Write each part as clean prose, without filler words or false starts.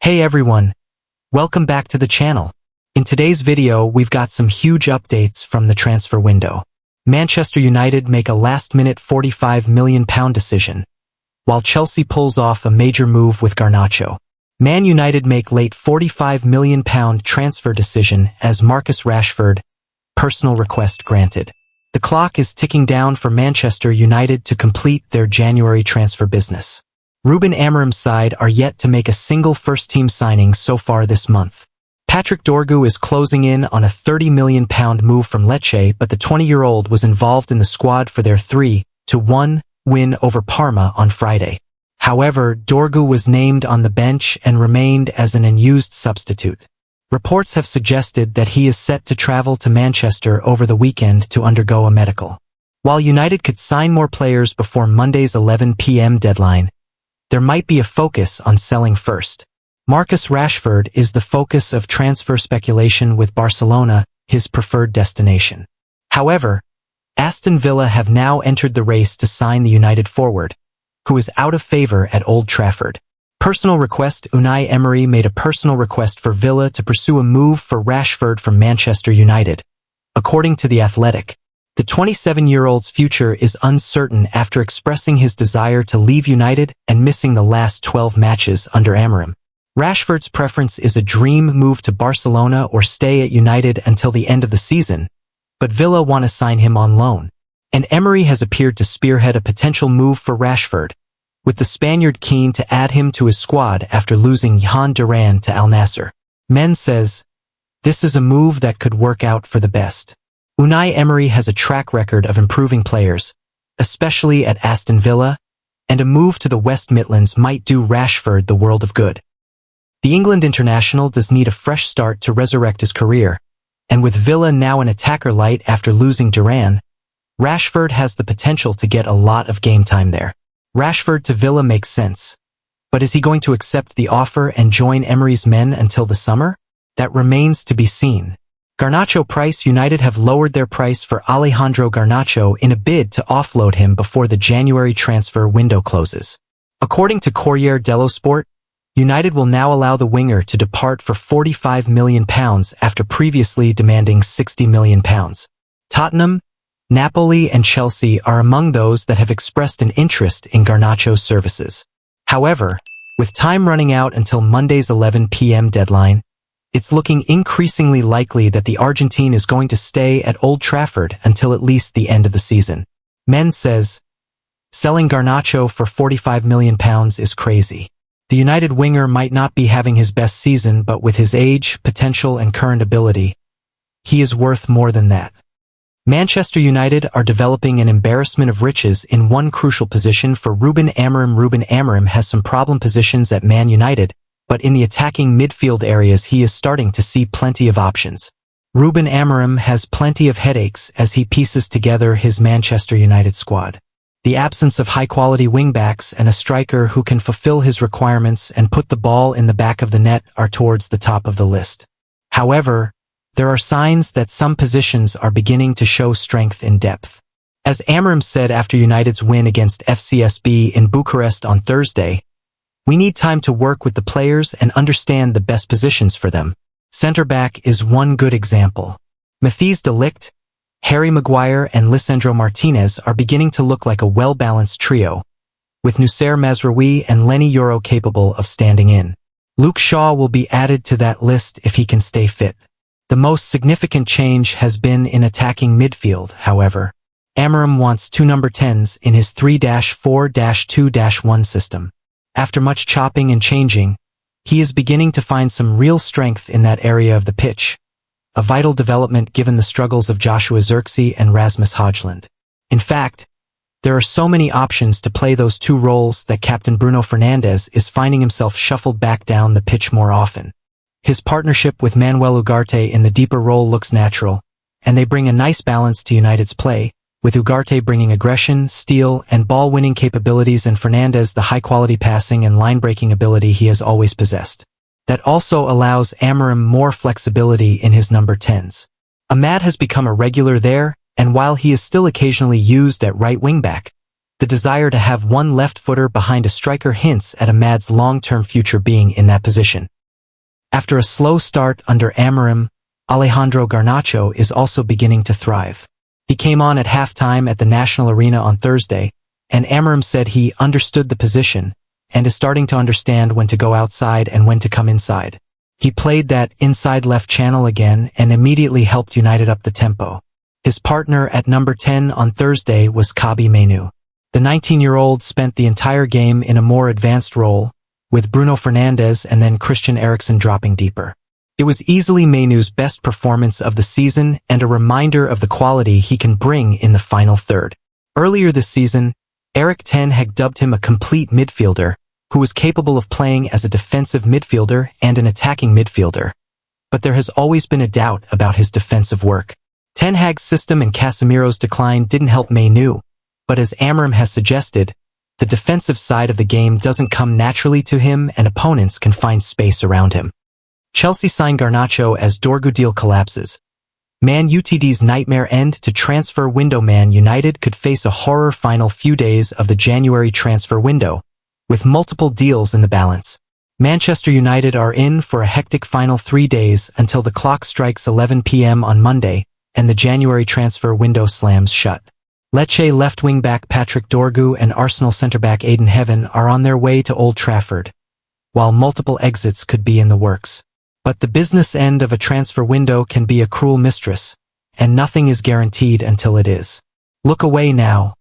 Hey everyone, welcome back to the channel. In today's video, we've got some huge updates from the transfer window. Manchester United make a last-minute £45 million decision, while Chelsea pulls off a major move with Garnacho. Man United make late £45 million transfer decision as Marcus Rashford, personal request granted. The clock is ticking down for Manchester United to complete their January transfer business. Ruben Amorim's side are yet to make a single first-team signing so far this month. Patrick Dorgu is closing in on a £30 million move from Lecce, but the 20-year-old was involved in the squad for their 3-1 win over Parma on Friday. However, Dorgu was named on the bench and remained as an unused substitute. Reports have suggested that he is set to travel to Manchester over the weekend to undergo a medical. While United could sign more players before Monday's 11 p.m. deadline, there might be a focus on selling first. Marcus Rashford is the focus of transfer speculation with Barcelona, his preferred destination. However, Aston Villa have now entered the race to sign the United forward, who is out of favor at Old Trafford. Personal request: Unai Emery made a personal request for Villa to pursue a move for Rashford from Manchester United. According to The Athletic, the 27-year-old's future is uncertain after expressing his desire to leave United and missing the last 12 matches under Amorim. Rashford's preference is a dream move to Barcelona or stay at United until the end of the season, but Villa want to sign him on loan. And Emery has appeared to spearhead a potential move for Rashford, with the Spaniard keen to add him to his squad after losing Juan Duran to Al Nassr. Men says, this is a move that could work out for the best. Unai Emery has a track record of improving players, especially at Aston Villa, and a move to the West Midlands might do Rashford the world of good. The England international does need a fresh start to resurrect his career, and with Villa now an attacker light after losing Duran, Rashford has the potential to get a lot of game time there. Rashford to Villa makes sense, but is he going to accept the offer and join Emery's men until the summer? That remains to be seen. Garnacho price: United have lowered their price for Alejandro Garnacho in a bid to offload him before the January transfer window closes. According to Corriere dello Sport, United will now allow the winger to depart for £45 million after previously demanding £60 million. Tottenham, Napoli and Chelsea are among those that have expressed an interest in Garnacho's services. However, with time running out until Monday's 11 p.m. deadline, it's looking increasingly likely that the Argentine is going to stay at Old Trafford until at least the end of the season. Men says, selling Garnacho for £45 million is crazy. The United winger might not be having his best season, but with his age, potential and current ability, he is worth more than that. Manchester United are developing an embarrassment of riches in one crucial position for Ruben Amorim. Ruben Amorim has some problem positions at Man United, but in the attacking midfield areas he is starting to see plenty of options. Ruben Amorim has plenty of headaches as he pieces together his Manchester United squad. The absence of high-quality wingbacks and a striker who can fulfill his requirements and put the ball in the back of the net are towards the top of the list. However, there are signs that some positions are beginning to show strength in depth. As Amorim said after United's win against FCSB in Bucharest on Thursday, we need time to work with the players and understand the best positions for them. Centre-back is one good example. Matthijs de Ligt, Harry Maguire and Lisandro Martinez are beginning to look like a well-balanced trio, with Noussair Mazraoui and Lenny Yoro capable of standing in. Luke Shaw will be added to that list if he can stay fit. The most significant change has been in attacking midfield, however. Amorim wants two number 10s in his 3-4-2-1 system. After much chopping and changing, he is beginning to find some real strength in that area of the pitch, a vital development given the struggles of Joshua Zirkzee and Rasmus Højlund. In fact, there are so many options to play those two roles that Captain Bruno Fernandes is finding himself shuffled back down the pitch more often. His partnership with Manuel Ugarte in the deeper role looks natural, and they bring a nice balance to United's play, with Ugarte bringing aggression, steal, and ball-winning capabilities and Fernandes the high-quality passing and line-breaking ability he has always possessed. That also allows Amorim more flexibility in his number 10s. Ahmad has become a regular there, and while he is still occasionally used at right wing-back, the desire to have one left-footer behind a striker hints at Ahmad's long-term future being in that position. After a slow start under Amorim, Alejandro Garnacho is also beginning to thrive. He came on at halftime at the National Arena on Thursday, and Amorim said he understood the position and is starting to understand when to go outside and when to come inside. He played that inside left channel again and immediately helped United up the tempo. His partner at number 10 on Thursday was Kobbie Mainoo. The 19-year-old spent the entire game in a more advanced role, with Bruno Fernandes and then Christian Eriksen dropping deeper. It was easily Mainoo's best performance of the season and a reminder of the quality he can bring in the final third. Earlier this season, Erik ten Hag dubbed him a complete midfielder, who was capable of playing as a defensive midfielder and an attacking midfielder. But there has always been a doubt about his defensive work. Ten Hag's system and Casemiro's decline didn't help Mainoo, but as Amorim has suggested, the defensive side of the game doesn't come naturally to him and opponents can find space around him. Chelsea signed Garnacho as Dorgu deal collapses. Man Utd's nightmare end to transfer window. Man United could face a horror final few days of the January transfer window, with multiple deals in the balance. Manchester United are in for a hectic final 3 days until the clock strikes 11 p.m. on Monday and the January transfer window slams shut. Lecce left wing-back Patrick Dorgu and Arsenal centre-back Aiden Heaven are on their way to Old Trafford, while multiple exits could be in the works. But the business end of a transfer window can be a cruel mistress, and nothing is guaranteed until it is. Look away now.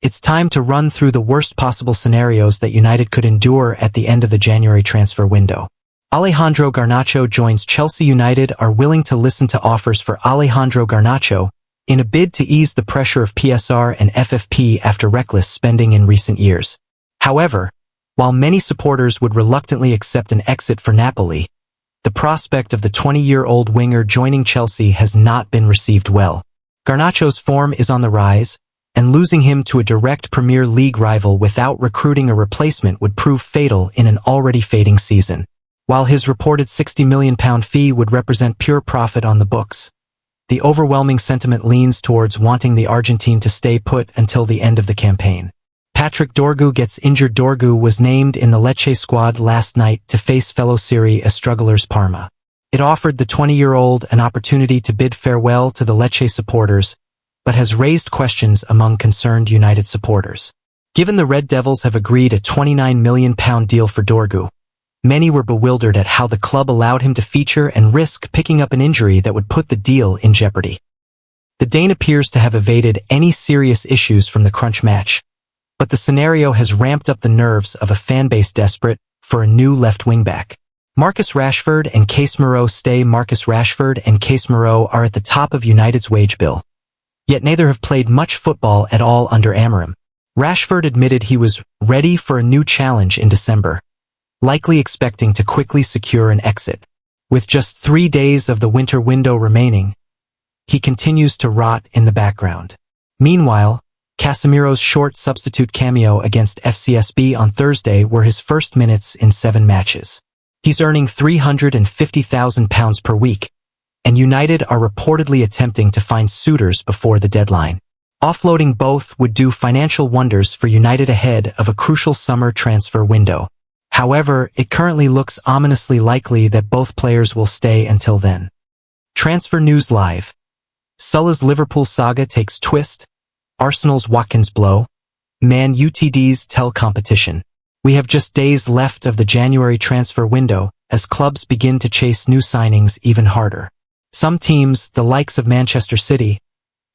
It's time to run through the worst possible scenarios that United could endure at the end of the January transfer window. Alejandro Garnacho joins Chelsea. United are willing to listen to offers for Alejandro Garnacho in a bid to ease the pressure of PSR and FFP after reckless spending in recent years. However, while many supporters would reluctantly accept an exit for Napoli, the prospect of the 20-year-old winger joining Chelsea has not been received well. Garnacho's form is on the rise, and losing him to a direct Premier League rival without recruiting a replacement would prove fatal in an already fading season. While his reported £60 million fee would represent pure profit on the books, the overwhelming sentiment leans towards wanting the Argentine to stay put until the end of the campaign. Patrick Dorgu gets injured. Dorgu was named in the Lecce squad last night to face fellow Serie A strugglers Parma. It offered the 20-year-old an opportunity to bid farewell to the Lecce supporters, but has raised questions among concerned United supporters. Given the Red Devils have agreed a £29 million deal for Dorgu, many were bewildered at how the club allowed him to feature and risk picking up an injury that would put the deal in jeopardy. The Dane appears to have evaded any serious issues from the crunch match, but the scenario has ramped up the nerves of a fanbase desperate for a new left wing-back. Marcus Rashford and Casemiro stay. Marcus Rashford and Casemiro are at the top of United's wage bill, yet neither have played much football at all under Amorim. Rashford admitted he was ready for a new challenge in December, likely expecting to quickly secure an exit. With just 3 days of the winter window remaining, he continues to rot in the background. Meanwhile, Casemiro's short substitute cameo against FCSB on Thursday were his first minutes in 7 matches. He's earning £350,000 per week, and United are reportedly attempting to find suitors before the deadline. Offloading both would do financial wonders for United ahead of a crucial summer transfer window. However, it currently looks ominously likely that both players will stay until then. Transfer news live. Salah's Liverpool saga takes twist. Arsenal's Watkins blow. Man Utd's tell competition. We have just days left of the January transfer window as clubs begin to chase new signings even harder. Some teams, the likes of Manchester City,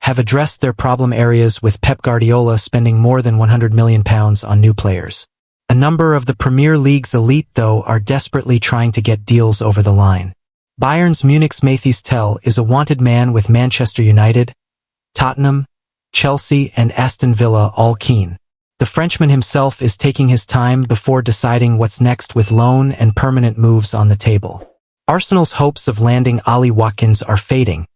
have addressed their problem areas with Pep Guardiola spending more than £100 million on new players. A number of the Premier League's elite, though, are desperately trying to get deals over the line. Bayern Munich's Matthias Tell is a wanted man with Manchester United, Tottenham, Chelsea and Aston Villa all keen. The Frenchman himself is taking his time before deciding what's next with loan and permanent moves on the table. Arsenal's hopes of landing Ollie Watkins are fading,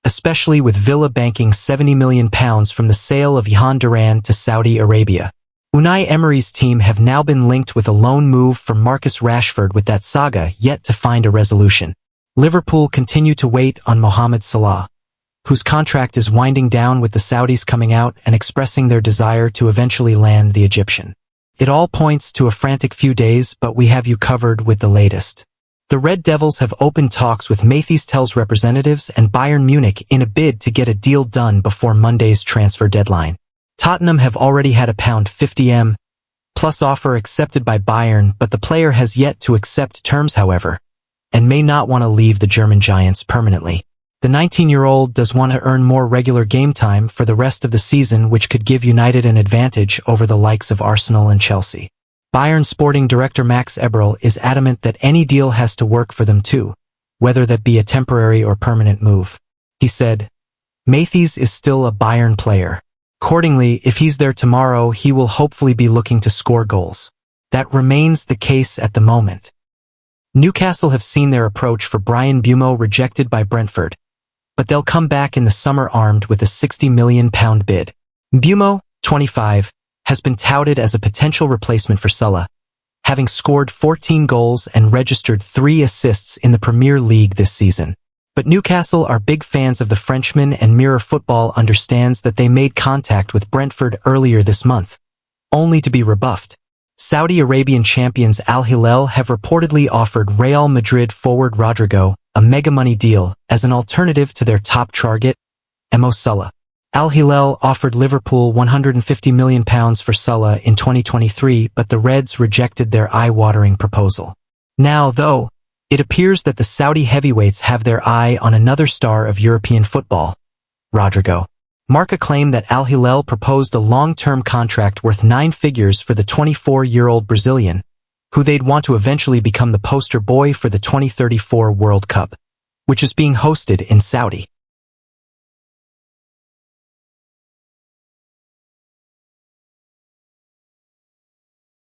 especially with Villa banking £70 million from the sale of Johan Duran to Saudi Arabia. Unai Emery's team have now been linked with a loan move from Marcus Rashford, with that saga yet to find a resolution. Liverpool continue to wait on Mohamed Salah, whose contract is winding down, with the Saudis coming out and expressing their desire to eventually land the Egyptian. It all points to a frantic few days, but we have you covered with the latest. The Red Devils have opened talks with Tel's representatives and Bayern Munich in a bid to get a deal done before Monday's transfer deadline. Tottenham have already had a £50m plus offer accepted by Bayern, but the player has yet to accept terms, however, and may not want to leave the German giants permanently. The 19-year-old does want to earn more regular game time for the rest of the season, which could give United an advantage over the likes of Arsenal and Chelsea. Bayern sporting director Max Eberl is adamant that any deal has to work for them too, whether that be a temporary or permanent move. He said, "Matthijs is still a Bayern player. Accordingly, if he's there tomorrow, he will hopefully be looking to score goals. That remains the case at the moment." Newcastle have seen their approach for Bryan Mbeumo rejected by Brentford, but they'll come back in the summer armed with a £60 million bid. Mbeumo, 25, has been touted as a potential replacement for Salah, having scored 14 goals and registered 3 assists in the Premier League this season. But Newcastle are big fans of the Frenchman, and Mirror Football understands that they made contact with Brentford earlier this month, only to be rebuffed. Saudi Arabian champions Al Hilal have reportedly offered Real Madrid forward Rodrigo a mega-money deal as an alternative to their top target, Mohamed Salah. Al Hilal offered Liverpool £150 million for Salah in 2023, but the Reds rejected their eye-watering proposal. Now, though, it appears that the Saudi heavyweights have their eye on another star of European football, Rodrigo. Marca claimed that Al Hilal proposed a long-term contract worth 9 figures for the 24-year-old Brazilian, who they'd want to eventually become the poster boy for the 2034 World Cup, which is being hosted in Saudi.